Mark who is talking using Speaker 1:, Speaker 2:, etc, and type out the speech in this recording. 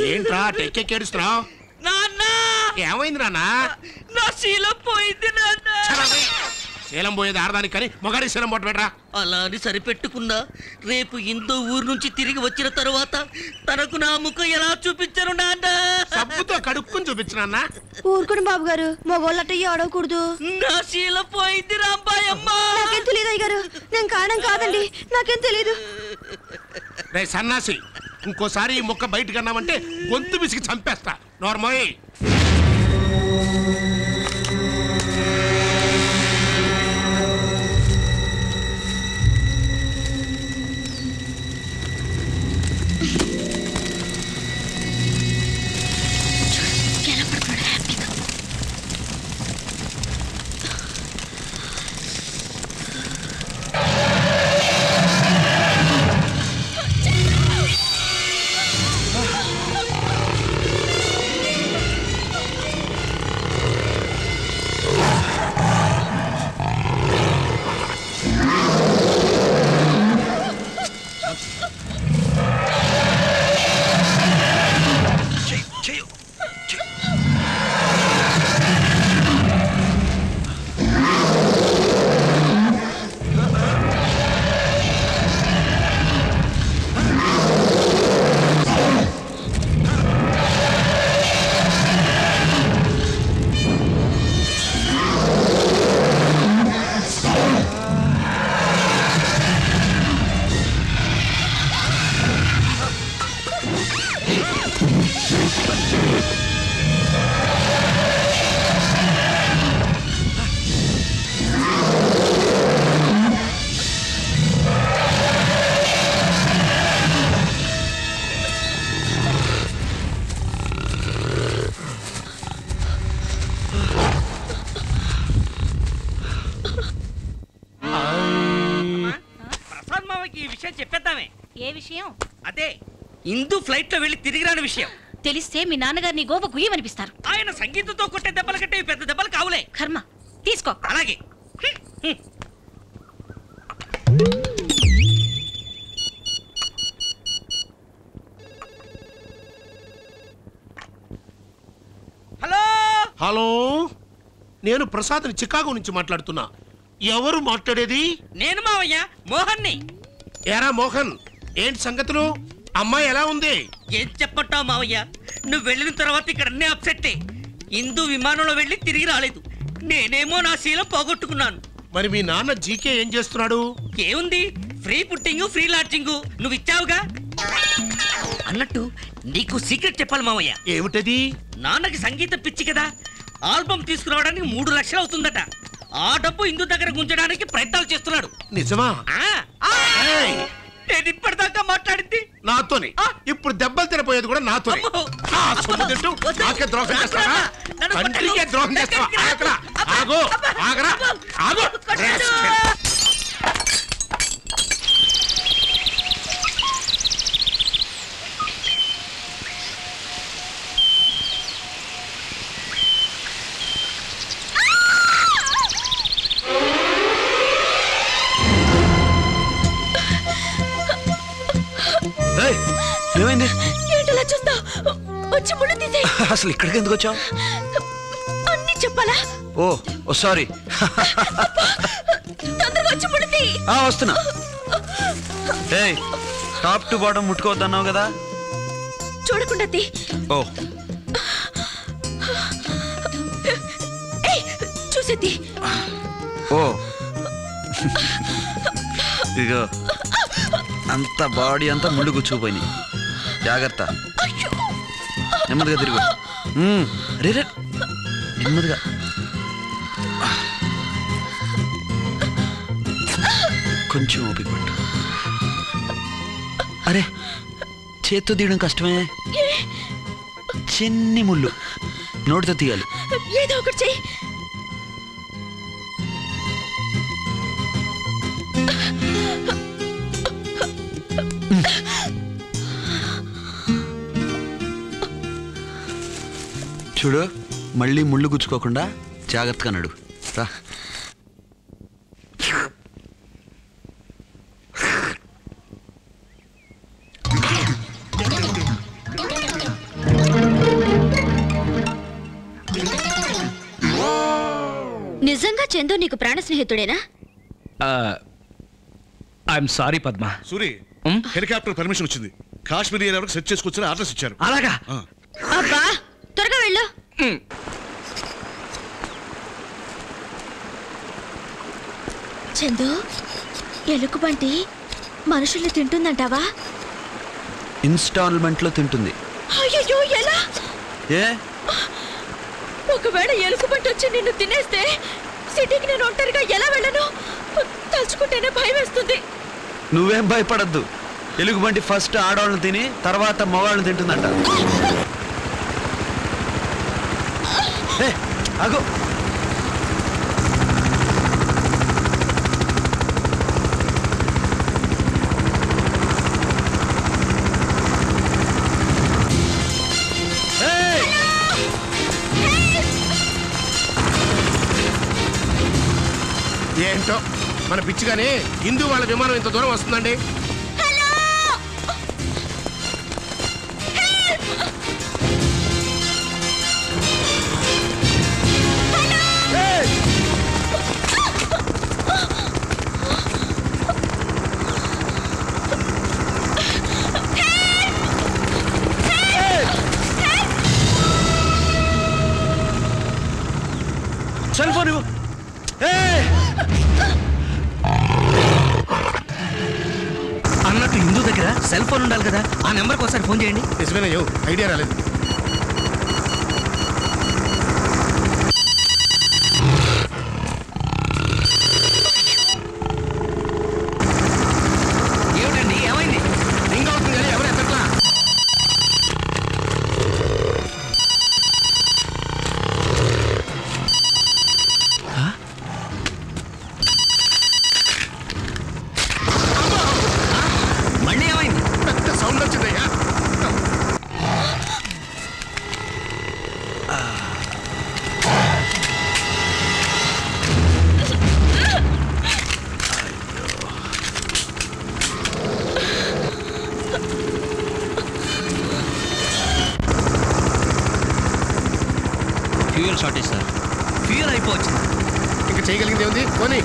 Speaker 1: ఏంట్రా టెక్కేడుస్తున్నావు?
Speaker 2: నాన్న
Speaker 1: ఏమైంది నాన్న?
Speaker 2: నా శీలం పోయింది నాన్న.
Speaker 1: శీలం పోయేది ఆడదానికి కానీ మొగాడి శీలం పొట్ట పెట్టరా.
Speaker 2: అలా అని సరిపెట్టుకున్నా రేపు ఇందో ఊరు నుంచి తిరిగి వచ్చిన తరువాత తనకు నా ముఖం ఎలా చూపించను నాన్న?
Speaker 1: సబ్బుతో కడుక్కుని చూపించిన.
Speaker 3: ఊరుకుని బాబు గారు, మగోళ్ళట ఆడకూడదు.
Speaker 2: నా శీలం పోయింది రాంబాయమ్మ.
Speaker 3: నాకేం తెలియదు అయ్య గారు, నేను కారణం కాదండి, నాకేం తెలీదు.
Speaker 1: రే సన్నాసి, ఇంకోసారి ఈ ముక్క బయటకు అన్నామంటే గొంతు విసిగి చంపేస్తా. నోర్మోయ్.
Speaker 4: ఏ విషయం?
Speaker 2: అదే ఇందు ఫ్లైట్ లో వెళ్ళి తిరిగి రాని విషయం
Speaker 4: తెలిస్తే మీ నాన్నగారిని గోప గుయ్యమనిపిస్తారు.
Speaker 2: ఆయన సంగీతంతో కొట్టే దెబ్బల కంటే పెద్ద దెబ్బలు కావులే.
Speaker 4: కర్మ, తీసుకో.
Speaker 2: అలాగే. హలో
Speaker 1: హలో, నేను ప్రసాద్ని చికాగో నుంచి మాట్లాడుతున్నా. ఎవరు మాట్లాడేది?
Speaker 2: నేను మావయ్య మోహన్ని.
Speaker 1: ఏరా మోహన్, ఏంటి సంగతులు? అమ్మాయి ఎలా ఉంది?
Speaker 2: ఏం చెప్పంటావు మావయ్య, నువ్వు వెళ్ళిన తర్వాత ఇక్కడ అన్నీ అప్సెట్టే. ఇందు విమానంలో వెళ్ళి తిరిగి రాలేదు. నేనేమో నా శీలం పోగొట్టుకున్నాను.
Speaker 1: మరి మీ నాన్న జీకే ఏం చేస్తున్నాడు?
Speaker 2: ఏముంది, ఫ్రీ పుట్టింగ్ ఫ్రీ లాడ్జింగ్ నువ్వు ఇచ్చావుగా. అన్నట్టు నీకు సీక్రెట్ చెప్పాలి మావయ్య.
Speaker 1: ఏమిటది?
Speaker 2: నాన్నకి సంగీతం పిచ్చి కదా, ఆల్బమ్ తీసుకురావడానికి 3 లక్షలు అవుతుందట. ఆ డబ్బు ఇందు దగ్గర గుంజడానికి ప్రయత్నాలు చేస్తున్నాడు.
Speaker 1: నిజమా?
Speaker 2: నేను ఇప్పటిదాకా మాట్లాడింది
Speaker 1: నాతోనే, ఇప్పుడు దెబ్బలు తినపోయేది కూడా నాతోనే. నాకే ద్రోహం చేస్తావా? తండ్రికే ద్రోహం చేస్తావా? ఆగు, ఆగరా, ఆగు.
Speaker 5: ఏమైంది?
Speaker 3: ఏంటలా చూస్తా? వచ్చి ముళ్ళు తీసే.
Speaker 5: అసలు ఇక్కడికి ఎందుకు వచ్చావు?
Speaker 3: అన్ని చెప్పాలా?
Speaker 5: ఓ సారీ.
Speaker 3: తొందరగా వచ్చి ముళ్ళు తీ.
Speaker 5: వస్తున్నా. టాప్ టు బాటమ్ ముట్టుకోవద్దన్నావు కదా,
Speaker 3: చూడకుండా తీ. చూసేది.
Speaker 5: ఇదిగో అంత బాడీ అంతా ముళ్ళు కూర్చుకుపోయినాయి. జాగ్రత్త, నెమ్మదిగా తిరుగు. రే నెమ్మదిగా. కొంచెం ఓపిక పట్టు. అరే, చేత్తో తీయడం కష్టమే. చిన్ని ముళ్ళు నోటితో తీయాలి.
Speaker 3: ఏదో ఒకటి చెయ్యి.
Speaker 5: చూడు, మళ్ళీ ముళ్ళు గుచ్చుకోకుండా జాగ్రత్తగా నడు. రా.
Speaker 3: నిజంగా చందు నీకు ప్రాణ స్నేహితుడేనా?
Speaker 6: I'm sorry Padma.
Speaker 7: Suri, helicopter permission వచ్చింది. కాశ్మీర్ ఏరియా వరకు సెట్ చేసుకొచ్చిన ఆర్డర్స్ ఇచ్చారు.
Speaker 6: అలాగా?
Speaker 3: అబ్బా త్వరగా వెళ్ళు. చందు, ఎలుకబంటి మనుషుల్ని తింటుందంటావా?
Speaker 5: ఇన్స్టాల్మెంట్ లో తింటుంది.
Speaker 3: అయ్యో ఎలా?
Speaker 5: ఏ
Speaker 3: ఒకవేళ ఎలుకబంటి వచ్చి నిన్ను తినేస్తే సిటీకి నేను ఒంటరిగా ఎలా వెళ్ళను? తలుచుకుంటేనే భయం వేస్తుంది.
Speaker 5: నువ్వేం భయపడద్దు. ఎలుగుబంటి ఫస్ట్ ఆడవాళ్ళని తిని తర్వాత మగవాళ్ళని తింటుందంట. ఆగు.
Speaker 1: ఏంటో మన పిచ్చిగానే హిందూ వాళ్ళ విమానం ఇంత దూరం వస్తుందండి.
Speaker 6: సెల్ ఫోన్ ఇవ్వు. అన్నట్టు హిందూ దగ్గర సెల్ ఫోన్ ఉండాలి కదా, ఆ నెంబర్కి ఒకసారి ఫోన్ చేయండి.
Speaker 1: నిజమేనయ్యో, ఐడియా రాలేదు.
Speaker 6: ఏమిటండి, ఏమైంది?
Speaker 1: రింగ్ అవుతుంది కానీ ఎవరు ఎత్తట్లా.
Speaker 6: మళ్ళీ ఏమైంది?
Speaker 1: పెద్ద సౌండ్ వచ్చిందయ్యా.
Speaker 6: Fuel shortage sir. ఫ్యూయల్ అయిపోవచ్చింది.
Speaker 1: ఇంకా చేయగలిగింది ఏముంది? పోనీ